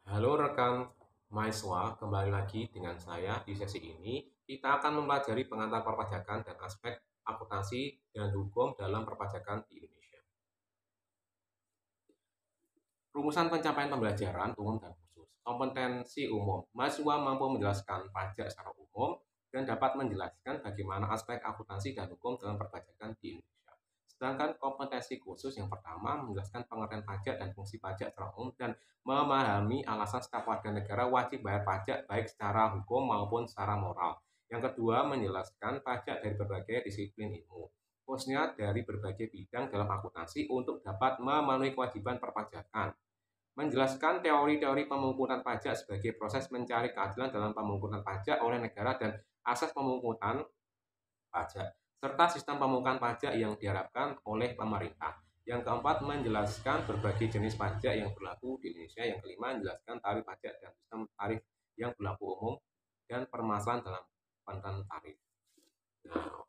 Halo rekan mahasiswa, kembali lagi dengan saya di sesi ini. Kita akan mempelajari pengantar perpajakan dan aspek akuntansi dan hukum dalam perpajakan di Indonesia. Rumusan pencapaian pembelajaran umum dan khusus. Kompetensi umum. Mahasiswa mampu menjelaskan pajak secara umum dan dapat menjelaskan bagaimana aspek akuntansi dan hukum dalam perpajakan di Indonesia. Sedangkan kompetensi khusus yang pertama menjelaskan pengertian pajak dan fungsi pajak secara umum dan memahami alasan setiap warga negara wajib bayar pajak baik secara hukum maupun secara moral. Yang kedua, menjelaskan pajak dari berbagai disiplin ilmu, khususnya dari berbagai bidang dalam akuntansi untuk dapat memenuhi kewajiban perpajakan. Menjelaskan teori-teori pemungutan pajak sebagai proses mencari keadilan dalam pemungutan pajak oleh negara dan asas pemungutan pajak, serta sistem pemungutan pajak yang diharapkan oleh pemerintah. Yang keempat, menjelaskan berbagai jenis pajak yang berlaku di Indonesia. Yang kelima, menjelaskan tarif pajak dan sistem tarif yang berlaku umum dan permasalahan dalam penentuan tarif. Nah,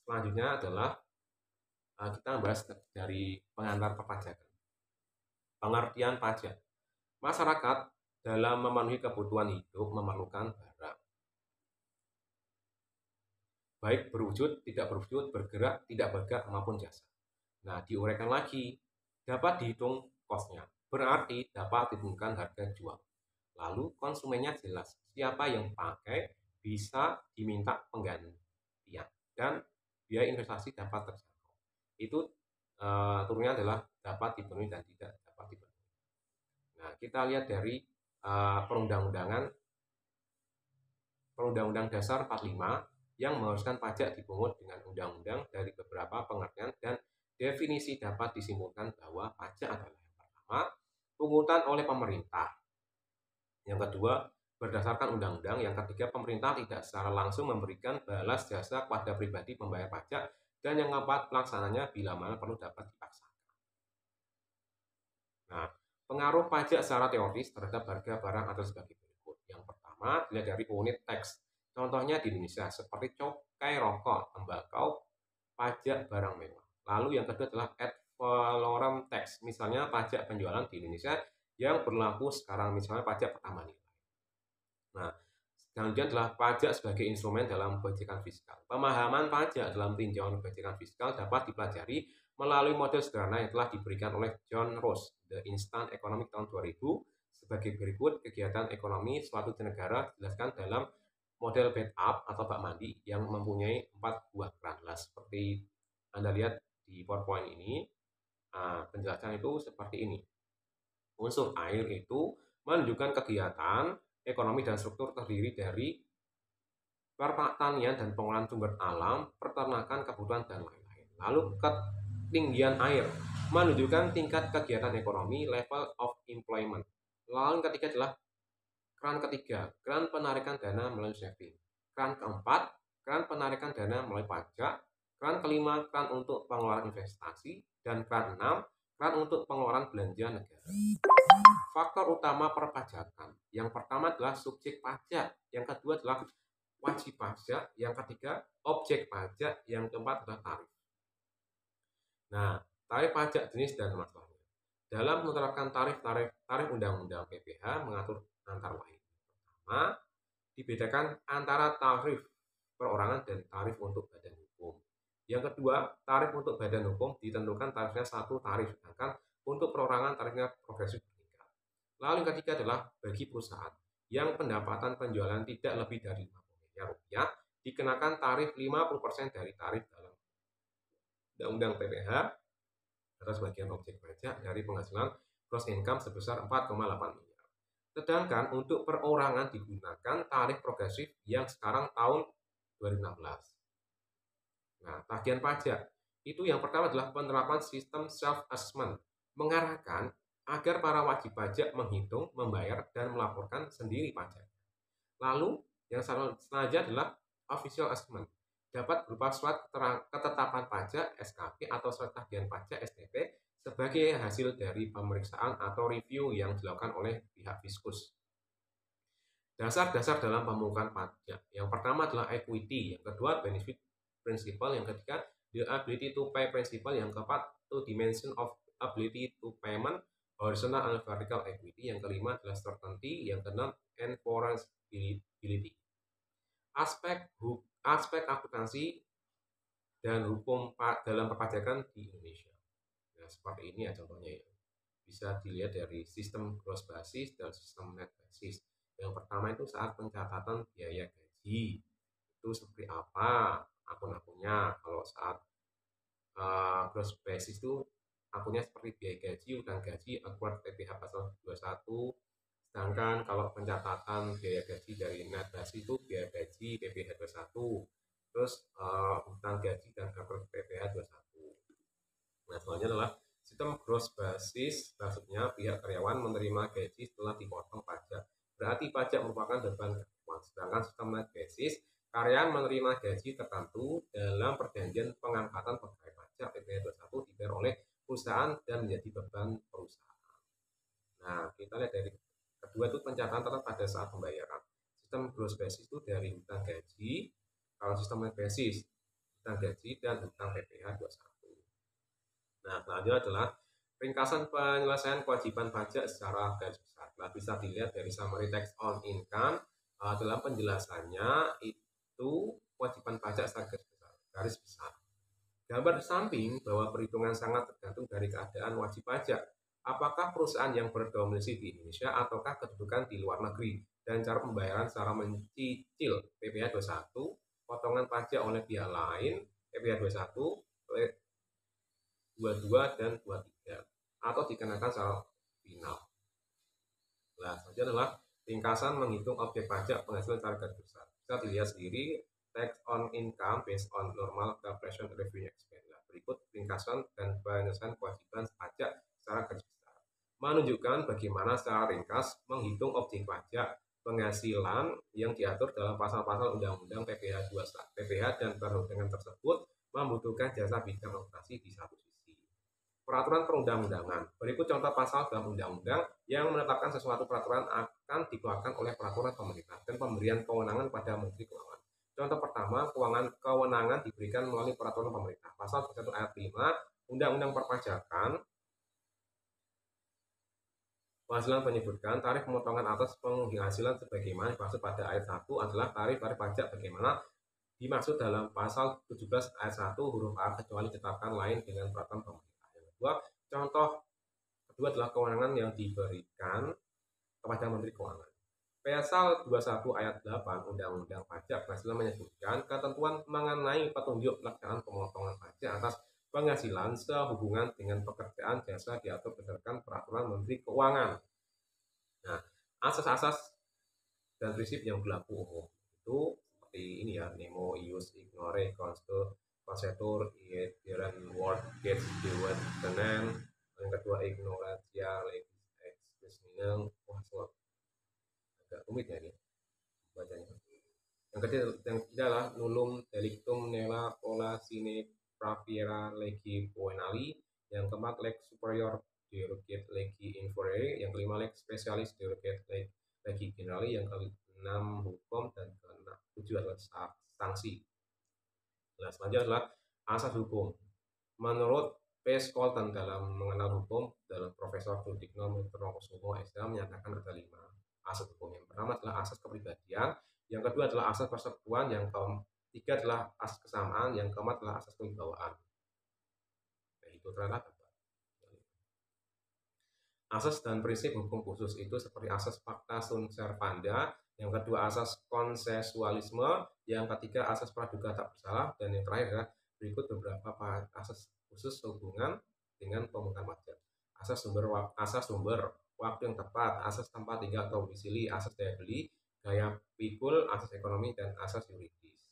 selanjutnya adalah kita membahas dari pengantar perpajakan. Pengertian pajak. Masyarakat dalam memenuhi kebutuhan hidup memerlukan barang, baik berwujud, tidak berwujud, bergerak, tidak bergerak, maupun jasa. Nah, diuraikan lagi, dapat dihitung kosnya, berarti dapat ditentukan harga jual. Lalu konsumennya jelas, siapa yang pakai, bisa diminta penggantian, dan biaya investasi dapat terjangkau. Itu turunnya adalah dapat dipenuhi dan tidak dapat dipenuhi. Nah, kita lihat dari perundang-undangan Perundang-undang Dasar 45 yang mengharuskan pajak dipungut dengan undang-undang dari beberapa pengertian dan definisi dapat disimpulkan bahwa pajak adalah yang pertama, pungutan oleh pemerintah. Yang kedua, berdasarkan undang-undang. Yang ketiga, pemerintah tidak secara langsung memberikan balas jasa kepada pribadi pembayar pajak. Dan yang keempat, pelaksananya bila mana perlu dapat dipaksakan. Nah, pengaruh pajak secara teoris terhadap harga barang atau sebagai berikut. Yang pertama, dilihat dari unit tax. Contohnya di Indonesia seperti cukai rokok, tembakau, pajak barang mewah. Lalu yang kedua adalah ad valorem tax, misalnya pajak penjualan di Indonesia yang berlaku sekarang, misalnya pajak pertambahan nilai. Nah, selanjutnya adalah pajak sebagai instrumen dalam kebijakan fiskal. Pemahaman pajak dalam tinjauan kebijakan fiskal dapat dipelajari melalui model sederhana yang telah diberikan oleh John Ross, The Instant Economic tahun 2000, sebagai berikut. Kegiatan ekonomi suatu negara dijelaskan dalam model bed up atau bak mandi yang mempunyai 4 buah keran. Seperti Anda lihat di PowerPoint ini, penjelasan itu seperti ini. Unsur air itu menunjukkan kegiatan ekonomi dan struktur terdiri dari pertanian dan pengolahan sumber alam, peternakan, kebutuhan, dan lain-lain. Lalu ketinggian air menunjukkan tingkat kegiatan ekonomi, level of employment. Lalu yang ketiga adalah keran ketiga, keran penarikan dana melalui saving. Keran keempat, keran penarikan dana melalui pajak. Keran kelima, keran untuk pengeluaran investasi. Dan keran enam, keran untuk pengeluaran belanja negara. Faktor utama perpajakan. Yang pertama adalah subjek pajak. Yang kedua adalah wajib pajak. Yang ketiga, objek pajak. Yang keempat adalah tarif. Nah, tarif pajak jenis dan masalahnya. Dalam menerapkan tarif undang-undang PPh mengatur antara lain. Pertama, dibedakan antara tarif perorangan dan tarif untuk badan hukum. Yang kedua, tarif untuk badan hukum ditentukan tarifnya satu tarif, sedangkan untuk perorangan tarifnya progresif meningkat. Lalu yang ketiga adalah bagi perusahaan yang pendapatan penjualan tidak lebih dari 50 miliar rupiah dikenakan tarif 50% dari tarif dalam undang-undang PPh atau sebagian objek pajak dari penghasilan gross income sebesar 4,8 miliar. Sedangkan untuk perorangan digunakan tarif progresif yang sekarang tahun 2016. Nah, tagihan pajak itu yang pertama adalah penerapan sistem self-assessment, mengarahkan agar para wajib pajak menghitung, membayar, dan melaporkan sendiri pajak. Lalu, yang selanjutnya adalah official assessment, dapat berupa surat ketetapan pajak SKP atau surat tagihan pajak STP sebagai hasil dari pemeriksaan atau review yang dilakukan oleh pihak fiskus. Dasar-dasar dalam pemungutan pajak. Yang pertama adalah equity, yang kedua benefit principle, yang ketiga the ability to pay principle, yang keempat to dimension of ability to payment, horizontal and vertical equity, yang kelima adalah certainty, yang keenam enforceability. Aspek akuntansi dan hukum dalam perpajakan di Indonesia. Nah, seperti ini ya contohnya ya. Bisa dilihat dari sistem gross basis dan sistem net basis. Yang pertama itu saat pencatatan biaya gaji. Itu seperti apa akun-akunnya. Kalau saat gross basis itu akunnya seperti biaya gaji, utang gaji, akurat PPh pasal 21. Sedangkan kalau pencatatan biaya gaji dari net basis itu biaya gaji PPh 21. Terus utang gaji dan akurat PPh 21. Nah, selanjutnya adalah sistem gross basis, maksudnya pihak karyawan menerima gaji setelah dipotong pajak. Berarti pajak merupakan beban karyawan. Sedangkan sistem net basis, karyawan menerima gaji tertentu dalam perjanjian pengangkatan pegawai pajak PPh 21 dibayar oleh perusahaan dan menjadi beban perusahaan. Nah, kita lihat dari kedua itu pencatatan pada saat pembayaran. Sistem gross basis itu dari hutang gaji, kalau sistem net basis hutang gaji dan hutang PPh 21. Nah, selanjutnya adalah ringkasan penyelesaian kewajiban pajak secara garis besar. Nah, bisa dilihat dari summary tax on income. Dalam penjelasannya itu kewajiban pajak secara garis besar. Gambar di samping bahwa perhitungan sangat tergantung dari keadaan wajib pajak. Apakah perusahaan yang berdomisili di Indonesia ataukah kedudukan di luar negeri, dan cara pembayaran secara mencicil PPh 21, potongan pajak oleh pihak lain PPh 21, 22 dan 23, atau dikenakan secara final. Nah, selanjutnya adalah ringkasan menghitung objek pajak penghasilan secara garis besar. Bisa dilihat sendiri tax on income based on normal calculation revenue expense. Nah, berikut ringkasan dan penyelesaian kewajiban pajak secara garis besar. Menunjukkan bagaimana secara ringkas menghitung objek pajak penghasilan yang diatur dalam pasal-pasal Undang-Undang PPh 21. PPh dan perundangan tersebut membutuhkan jasa bidang akuntansi di satu sisi. Peraturan perundang-undangan. Berikut contoh pasal dalam undang-undang yang menetapkan sesuatu peraturan akan dikeluarkan oleh peraturan pemerintah dan pemberian kewenangan pada Menteri Keuangan. Contoh pertama, kewenangan diberikan melalui peraturan pemerintah. Pasal 1 ayat 5 Undang-Undang Perpajakan penghasilan menyebutkan tarif pemotongan atas penghasilan sebagaimana dimaksud pada ayat 1 adalah tarif-tarif pajak bagaimana dimaksud dalam pasal 17 ayat 1 huruf A kecuali ditetapkan lain dengan peraturan pemerintah. Yang kedua, contoh kedua adalah kewenangan yang diberikan kepada Menteri Keuangan. Pasal 21 ayat 8 Undang-Undang Pajak Penghasilan menyebutkan ketentuan mengenai petunjuk pelaksanaan pemotongan pajak atas penghasilan sehubungan dengan pekerjaan jasa diatur berdasarkan peraturan Menteri Keuangan. Nah, asas-asas dan prinsip yang berlaku umum itu seperti ini ya: nemo ius ignore concetur iederan word gets dewet tenen. Yang kedua ignorantia legis ex mineng. Agak rumit ya ini bacanya. Yang ketiga adalah nullum delictum nella pola sine praviera legi poenali. Yang keempat lex superior derogate legi inferiore. Yang kelima lex specialis derogate legi generali. Yang keenam hukum, dan ketujuh adalah sanksi. Nah, selanjutnya adalah asas hukum. Menurut P. Scholten dalam mengenal hukum, dalam Profesor Sudikno Mitrokusumo SH menyatakan ada 5 asas hukum. Yang pertama adalah asas kepribadian, yang kedua adalah asas persekutuan, yang ketiga adalah asas kesamaan, yang keempat adalah asas kewibawaan. Nah, itu ternyata asas dan prinsip hukum khusus itu seperti asas pacta sunt servanda, yang kedua asas konsensualisme, yang ketiga asas praduga tak bersalah, dan yang terakhir adalah berikut beberapa asas khusus hubungan dengan pemungutan pajak. Asas sumber waktu yang tepat, asas tempat tinggal atau domisili, asas daya beli, gaya pikul, asas ekonomi, dan asas yuridis.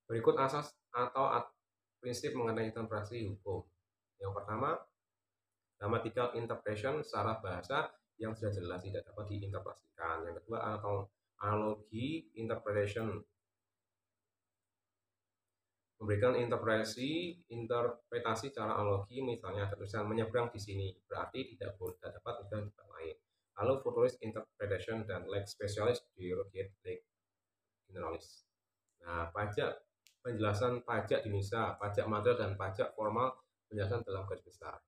Berikut asas atau prinsip mengenai interpretasi hukum. Yang pertama, grammatical interpretation secara bahasa yang sudah jelas tidak dapat diinterpretasikan. Yang kedua, analogi interpretation, memberikan interpretasi secara analogi, misalnya ada tulisan menyeberang di sini, berarti tidak dapat menyeberang di tempat lain. Lalu futurist interpretation dan lex specialis derogate lex generalis. Nah, penjelasan pajak di Indonesia, pajak material dan pajak formal, penjelasan dalam garis besar.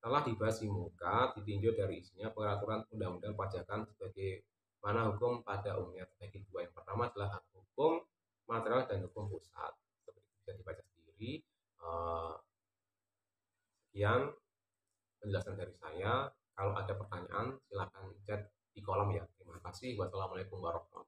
Setelah dibahas di muka, ditinjau dari isinya peraturan undang-undang pajakan sebagai mana hukum pada umumnya terbagi dua. Yang pertama adalah hukum material dan hukum pusat. Seperti bisa dibaca sendiri. Sekian penjelasan dari saya. Kalau ada pertanyaan, silakan chat di kolom ya. Terima kasih. Wassalamualaikum warahmatullahi wabarakatuh.